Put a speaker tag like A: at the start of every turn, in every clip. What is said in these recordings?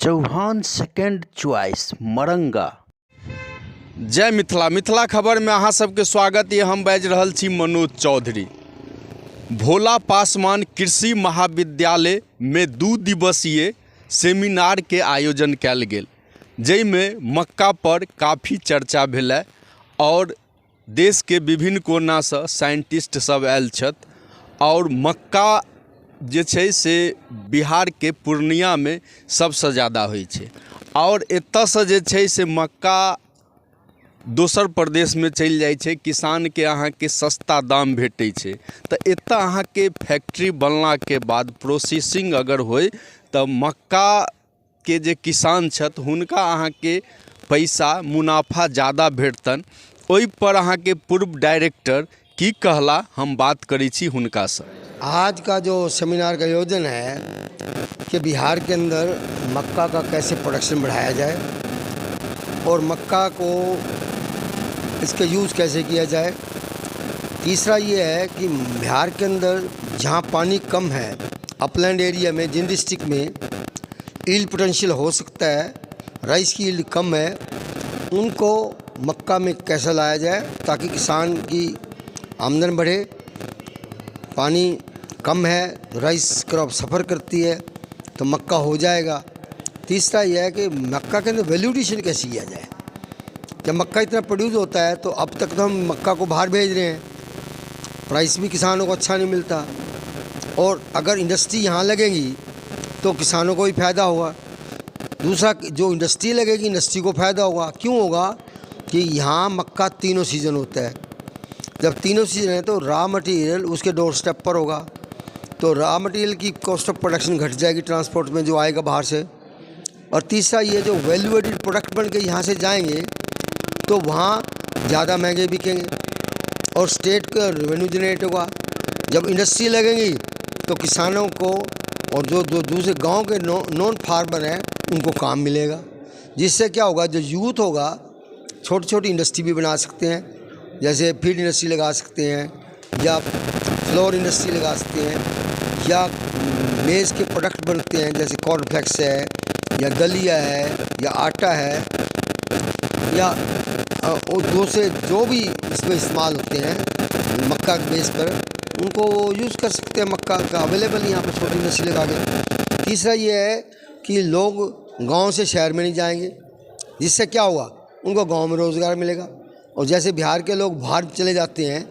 A: Chauhan second choice Maranga.
B: जय मिथिला। मिथिला खबर में अहाँ सबके स्वागत ये। हम बाजि रहल छी मनोज चौधरी। भोला पासवान कृषि महाविद्यालय में 2 दिवसीय सेमिनार के आयोजन कयल गेल, जाहिमे मक्का पर काफ़ी चर्चा भेलै और देश के विभिन्न कोना से साइंटिस्ट सब आयल छथि। और मक्का जे छै से बिहार के पूर्णिया में सबसे ज़्यादा होइ छै और एतऽ से जे छै से मक्का दोसर प्रदेश में चलि जाइ छै, किसान के अहाँ के सस्ता दाम भेटै छै। तऽ एतऽ अहाँ के फैक्ट्री बनला के बाद प्रोसेसिंग अगर होय तऽ मक्का के जे किसान छथि हुनका अहाँ के पैसा मुनाफा ज़्यादा भेटतन। ओहि पर अहाँ के पूर्व डायरेक्टर की कहला, हम बात करै छी हुनका से।
C: आज का जो सेमिनार का आयोजन है कि बिहार के अंदर मक्का का कैसे प्रोडक्शन बढ़ाया जाए और मक्का को इसका यूज़ कैसे किया जाए। तीसरा ये है कि बिहार के अंदर जहाँ पानी कम है, अपलैंड एरिया में, जिन डिस्ट्रिक्ट में ईल्ड पोटेंशियल हो सकता है, राइस की ईल्ड कम है, उनको मक्का में कैसे लाया जाए ताकि किसान की आमदन बढ़े। पानी कम है, राइस क्रॉप सफ़र करती है तो मक्का हो जाएगा। तीसरा यह है कि मक्का के अंदर वैल्यू एडिशन कैसे किया जाए। जब मक्का इतना प्रोड्यूस होता है तो अब तक तो हम मक्का को बाहर भेज रहे हैं, प्राइस भी किसानों को अच्छा नहीं मिलता। और अगर इंडस्ट्री यहाँ लगेगी तो किसानों को भी फ़ायदा होगा। दूसरा, जो इंडस्ट्री लगेगी इंडस्ट्री को फ़ायदा होगा। क्यों होगा कि यहाँ मक्का तीनों सीज़न होता है। जब तीनों सीज़न है तो रॉ मटेरियल उसके डोर स्टेप पर होगा, तो रॉ मटेरियल की कॉस्ट ऑफ प्रोडक्शन घट जाएगी ट्रांसपोर्ट में जो आएगा बाहर से। और तीसरा ये जो वैल्यू एडिड प्रोडक्ट बन के यहाँ से जाएंगे तो वहाँ ज़्यादा महंगे बिकेंगे और स्टेट का रेवेन्यू जनरेट होगा। जब इंडस्ट्री लगेंगी तो किसानों को और जो दूसरे गांव के नॉन फार्मर हैं उनको काम मिलेगा, जिससे क्या होगा, जो यूथ होगा छोटी छोटी इंडस्ट्री भी बना सकते हैं, जैसे फीड इंडस्ट्री लगा सकते हैं या फ्लोर इंडस्ट्री लगा सकते हैं या मेज़ के प्रोडक्ट बनते हैं जैसे कॉर्नफ्लेक्स है या दलिया है या आटा है या दूसरे जो भी इसमें इस्तेमाल होते हैं मक्का के बेस पर, उनको यूज़ कर सकते हैं। मक्का का अवेलेबल यहाँ पर छोटी इंडस्ट्री लगा के। तीसरा ये है कि लोग गांव से शहर में नहीं जाएंगे, जिससे क्या हुआ, उनको गांव में रोज़गार मिलेगा। और जैसे बिहार के लोग बाहर चले जाते हैं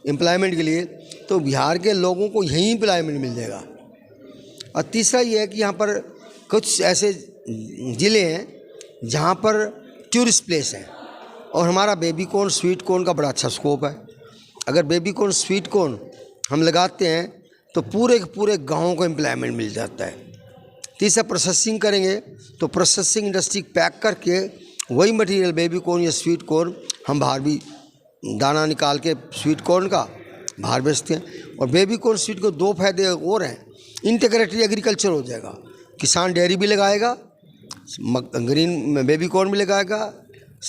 C: एम्प्लॉयमेंट के लिए, तो बिहार के लोगों को यहीं एम्प्लॉयमेंट मिल जाएगा। और तीसरा ये है कि यहाँ पर कुछ ऐसे ज़िले हैं जहाँ पर टूरिस्ट प्लेस हैं और हमारा बेबी कॉर्न स्वीट कॉर्न का बड़ा अच्छा स्कोप है। अगर बेबी कॉर्न स्वीट कॉर्न हम लगाते हैं तो पूरे के पूरे गाँव को एम्प्लॉयमेंट मिल जाता है। तीसरा, प्रोसेसिंग करेंगे तो प्रोसेसिंग इंडस्ट्री पैक करके वही मटेरियल बेबी कॉर्न या स्वीट कॉर्न हम बाहर भी दाना निकाल के स्वीट कॉर्न का बाहर बेचते हैं। और बेबी कॉर्न स्वीट को 2 फायदे और हैं। इंटीग्रेटेड एग्रीकल्चर हो जाएगा, किसान डेयरी भी लगाएगा, ग्रीन बेबी कॉर्न भी लगाएगा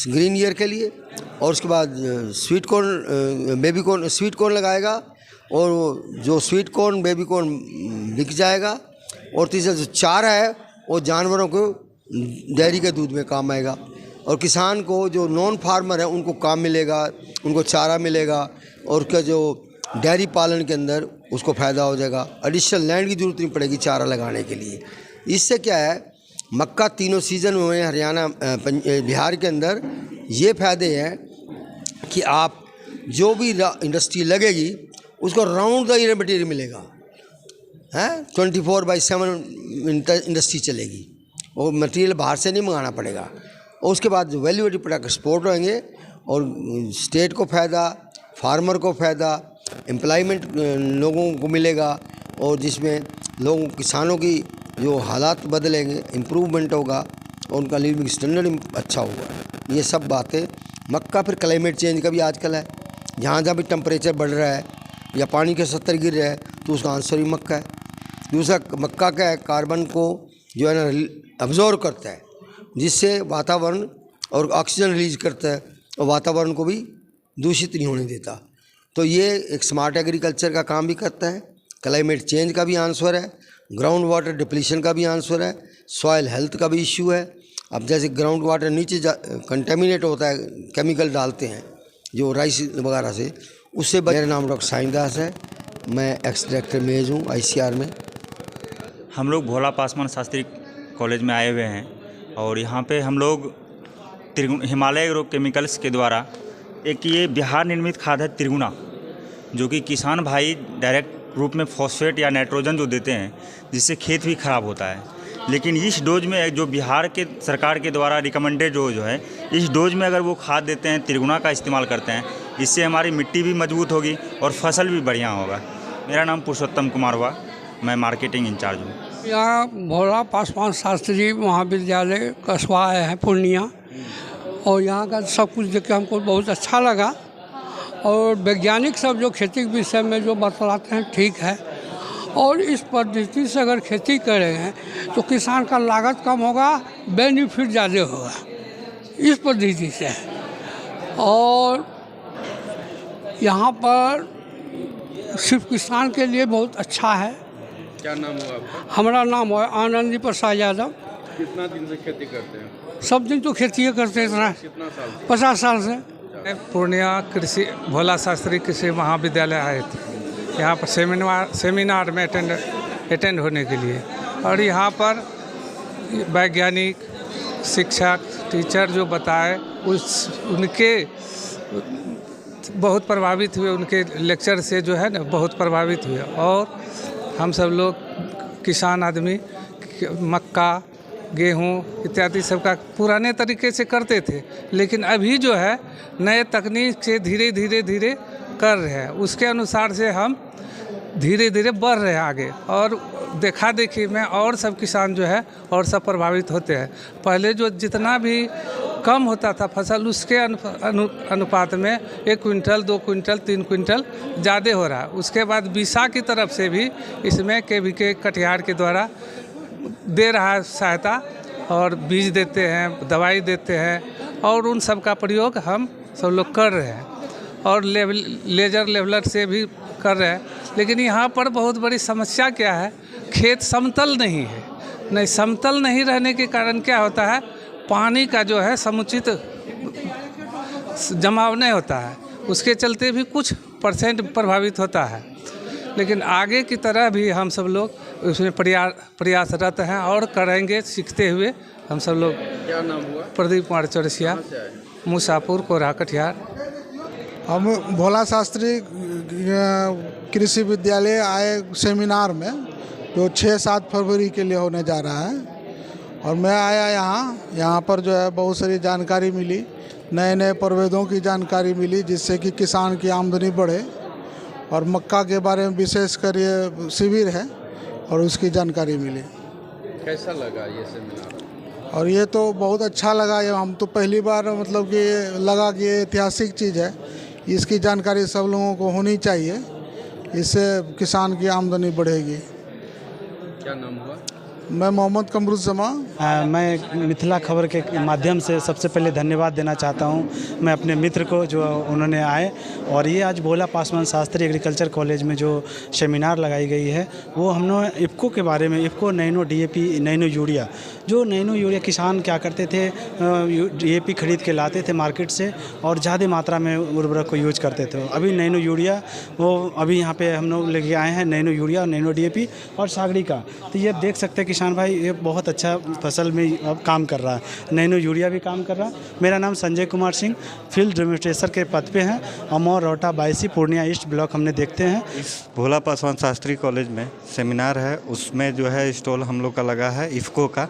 C: ग्रीन ईयर के लिए, और उसके बाद sweet corn baby corn sweet corn लगाएगा और जो स्वीट कॉर्न बेबी कॉर्न बिक जाएगा। और तीसरा, जो चारा है वो जानवरों को डेयरी के दूध में काम आएगा और किसान को जो नॉन फार्मर है उनको काम मिलेगा, उनको चारा मिलेगा और उसका जो डेयरी पालन के अंदर उसको फ़ायदा हो जाएगा। एडिशनल लैंड की ज़रूरत नहीं पड़ेगी चारा लगाने के लिए। इससे क्या है, मक्का तीनों सीज़न में हरियाणा बिहार के अंदर ये फ़ायदे हैं कि आप जो भी इंडस्ट्री लगेगी उसको राउंड द ईयर मटीरियल मिलेगा, है 24/7 इंडस्ट्री चलेगी और मटेरियल बाहर से नहीं मंगाना पड़ेगा। और उसके बाद जो वैल्यू एडिड प्रोडक्ट एक्सपोर्ट होंगे और स्टेट को फ़ायदा, फार्मर को फ़ायदा, एम्प्लॉयमेंट लोगों को मिलेगा और जिसमें लोगों किसानों की जो हालात बदलेंगे, इम्प्रूवमेंट होगा और उनका लिविंग स्टैंडर्ड अच्छा होगा। ये सब बातें मक्का। फिर क्लाइमेट चेंज का भी आजकल है, जहाँ जहाँ भी टेम्परेचर बढ़ रहा है या पानी के स्तर गिर रहा है तो उसका आंसर भी मक्का है। दूसरा, मक्का क्या है, कार्बन को जो है ना अब्जॉर्व करता है, जिससे वातावरण और ऑक्सीजन रिलीज करता है और वातावरण को भी दूषित नहीं होने देता। तो ये एक स्मार्ट एग्रीकल्चर का काम भी करता है, क्लाइमेट चेंज का भी आंसर है, ग्राउंड वाटर डिप्लीशन का भी आंसर है, सॉइल हेल्थ का भी इश्यू है। अब जैसे ग्राउंड वाटर नीचे कंटेमिनेट होता है, केमिकल डालते हैं जो राइस वगैरह से, उससे मेरा नाम डॉक्टर साईं दास है, मैं एक्स डायरेक्टर मेज हूँ ICR में।
D: हम लोग भोला पासवान शास्त्री कॉलेज में आए हुए हैं और यहाँ पे हम लोग हिमालय एग्रो केमिकल्स के द्वारा एक ये बिहार निर्मित खाद है त्रिगुणा, जो कि किसान भाई डायरेक्ट रूप में फॉस्फेट या नाइट्रोजन जो देते हैं, जिससे खेत भी खराब होता है। लेकिन इस डोज में जो बिहार के सरकार के द्वारा रिकमेंडेड डोज है, इस डोज में अगर वो खाद देते हैं, त्रिगुणा का इस्तेमाल करते हैं, इससे हमारी मिट्टी भी मजबूत होगी और फसल भी बढ़िया होगा। मेरा नाम पुरुषोत्तम कुमार हुआ, मैं मार्केटिंग इंचार्ज हूँ।
E: यहाँ भोला पासवान शास्त्री महाविद्यालय कसबा आए हैं पूर्णिया, और यहाँ का सब कुछ देख के हमको बहुत अच्छा लगा। और वैज्ञानिक सब जो खेती के विषय में जो बतलाते हैं ठीक है, और इस पद्धति से अगर खेती करेंगे तो किसान का लागत कम होगा, बेनिफिट ज़्यादा होगा इस पद्धति से। और यहाँ पर सिर्फ किसान के लिए बहुत अच्छा है।
B: क्या नाम हुआ आपका?
E: हमारा नाम है आनंदी प्रसाद यादव।
B: कितना दिन से खेती करते हैं?
E: सब दिन तो खेती करते हैं,
B: कितना साल से?
E: 50 साल से।
F: पूर्णिया कृषि भोला शास्त्री कृषि महाविद्यालय आए थे यहाँ पर सेमिनार में अटेंड होने के लिए, और यहाँ पर वैज्ञानिक शिक्षक टीचर जो बताए उनके बहुत प्रभावित हुए, उनके लेक्चर से जो है ना बहुत प्रभावित हुए। और हम सब लोग किसान आदमी मक्का गेहूं इत्यादि सबका पुराने तरीके से करते थे, लेकिन अभी जो है नए तकनीक से धीरे धीरे कर रहे हैं, उसके अनुसार से हम धीरे धीरे बढ़ रहे हैं आगे। और देखा देखी में और सब किसान जो है और सब प्रभावित होते हैं। पहले जो जितना भी कम होता था फसल, उसके अनुपात में 1 क्विंटल 2 क्विंटल 3 क्विंटल ज़्यादा हो रहा है। उसके बाद बीसा की तरफ से भी इसमें KVK कटिहार के द्वारा दे रहा है सहायता, और बीज देते हैं, दवाई देते हैं, और उन सब का प्रयोग हम सब लोग कर रहे हैं, और लेजर लेवलर से भी कर रहे हैं। लेकिन यहाँ पर बहुत बड़ी समस्या क्या है, खेत समतल नहीं है। नहीं समतल नहीं रहने के कारण क्या होता है, पानी का जो है समुचित जमाव नहीं होता है, उसके चलते भी कुछ % प्रभावित होता है। लेकिन आगे की तरह भी हम सब लोग उसमें प्रयासरत हैं और करेंगे, सीखते हुए हम सब लोग।
B: क्या नाम हुआ?
F: प्रदीप कुमार चौरसिया, मूसापुर, कोरहा, कटिहार।
G: हम भोला शास्त्री कृषि विद्यालय आए सेमिनार में, जो 6-7 फरवरी के लिए होने जा रहा है, और मैं आया यहाँ पर जो है बहुत सारी जानकारी मिली, नए प्रभेदों की जानकारी मिली, जिससे कि किसान की आमदनी बढ़े। और मक्का के बारे में विशेषकर ये शिविर है और उसकी जानकारी मिली।
B: कैसा लगा ये सेमिनार?
G: और ये तो बहुत अच्छा लगा। ये हम तो पहली बार मतलब कि लगा कि ये ऐतिहासिक चीज़ है, इसकी जानकारी सब लोगों को होनी चाहिए, इससे किसान की आमदनी बढ़ेगी।
B: क्या नाम हुआ?
G: मैं मोहम्मद कमरुज़्ज़मा।
H: मैं मिथिला खबर के माध्यम से सबसे पहले धन्यवाद देना चाहता हूं मैं अपने मित्र को, जो उन्होंने आए, और ये आज भोला पासवान शास्त्री एग्रीकल्चर कॉलेज में जो सेमिनार लगाई गई है, वो हमने इफ़को के बारे में, IFFCO nano DAP nano urea, जो नैनो यूरिया किसान क्या करते थे, DAP खरीद के लाते थे मार्केट से और ज़्यादा मात्रा में उर्वरक को यूज करते थे। अभी नैनो यूरिया वो अभी यहाँ पे हम लोग लेके आए हैं, नैनो यूरिया, नैनो DAP और सागरी का। तो ये देख सकते हैं किसान भाई, ये बहुत अच्छा फसल में अब काम कर रहा है, नैनो यूरिया भी काम कर रहा है। मेरा नाम संजय कुमार सिंह, फील्ड डेमोन्स्ट्रेटर के पद पे हैं। अमौर, रोहटा, बायसी, पूर्णिया ईस्ट ब्लॉक हमने देखते हैं।
D: भोला पासवान शास्त्री कॉलेज में सेमिनार है, उसमें जो है स्टॉल हम लोग का लगा है इफ़को का,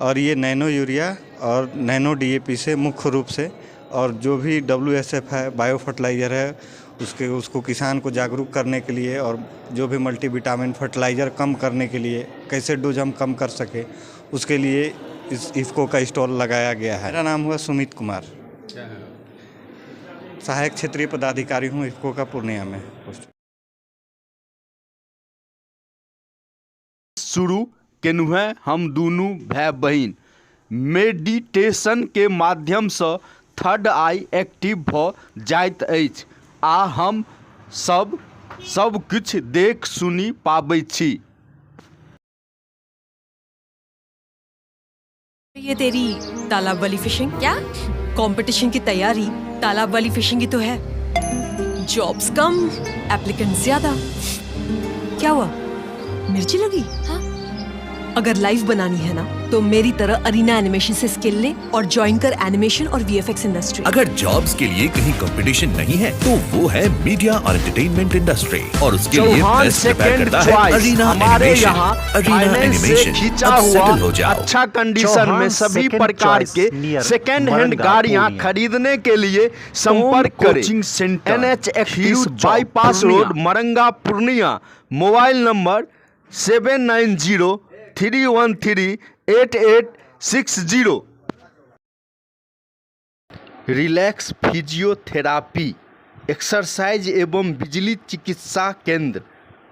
D: और ये नैनो यूरिया और नैनो DAP से मुख्य रूप से, और जो भी WSF है, बायो फर्टिलाइज़र है, उसको किसान को जागरूक करने के लिए, और जो भी मल्टीविटामिन फर्टिलाइज़र कम करने के लिए, कैसे डोज हम कम कर सके, उसके लिए इस इफ़को का स्टॉल लगाया गया है। मेरा नाम हुआ सुमित कुमार, सहायक क्षेत्रीय पदाधिकारी हूँ इफ़को का पूर्णिया में।
B: शुरू केनु है हम दुनू भाई बहिन मेडिटेशन के माध्यम से थर्ड आई एक्टिव भ जाइत अछि, आ हम सब किछु देख सुनी पाबै छी।
I: ये तेरी तालाब वाली फिशिंग क्या? कंपटीशन की तैयारी तालाब वाली फिशिंग ही तो है। जॉब्स कम, एप्लीकेंट ज्यादा। क्या हुआ, मिर्ची लगी? हाँ? अगर लाइव बनानी है ना तो मेरी तरह अरीना एनिमेशन से स्किल ले और ज्वाइन कर एनिमेशन और वीएफएक्स इंडस्ट्री।
J: अगर जॉब्स के लिए कहीं कंपटीशन नहीं है तो वो है मीडिया और एंटरटेनमेंट इंडस्ट्री और उसके लिए बेस्ट प्रिपेयर करता है अरीना एनिमेशन। अरीना एनिमेशन
B: खींचा हुआ अच्छा कंडीशन में सभी प्रकार के सेकेंड हैंड गाड़ियां खरीदने के लिए संपर्क करें। NH31 bypass road Maranga Purnia. Mobile number 7903138860। Relax physiotherapy exercise एवं बिजली चिकित्सा केंद्र।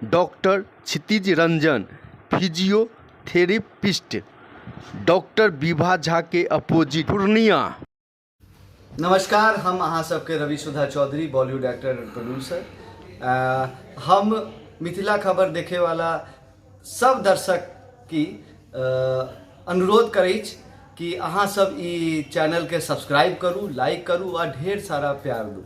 B: Doctor Kshitij Ranjan physiotherapist, doctor Vibha Jha के अपोजिट पूर्णिया।
K: नमस्कार, हम अहाँ सबके Ravi Sudha Chaudhary, Bollywood actor and producer. हम मिथिला खबर देखे वाला सब दर्शक की अनुरोध करैछ कि अहाँ सब ई चैनल के सब्सक्राइब करू, लाइक करू और ढेर सारा प्यार दू।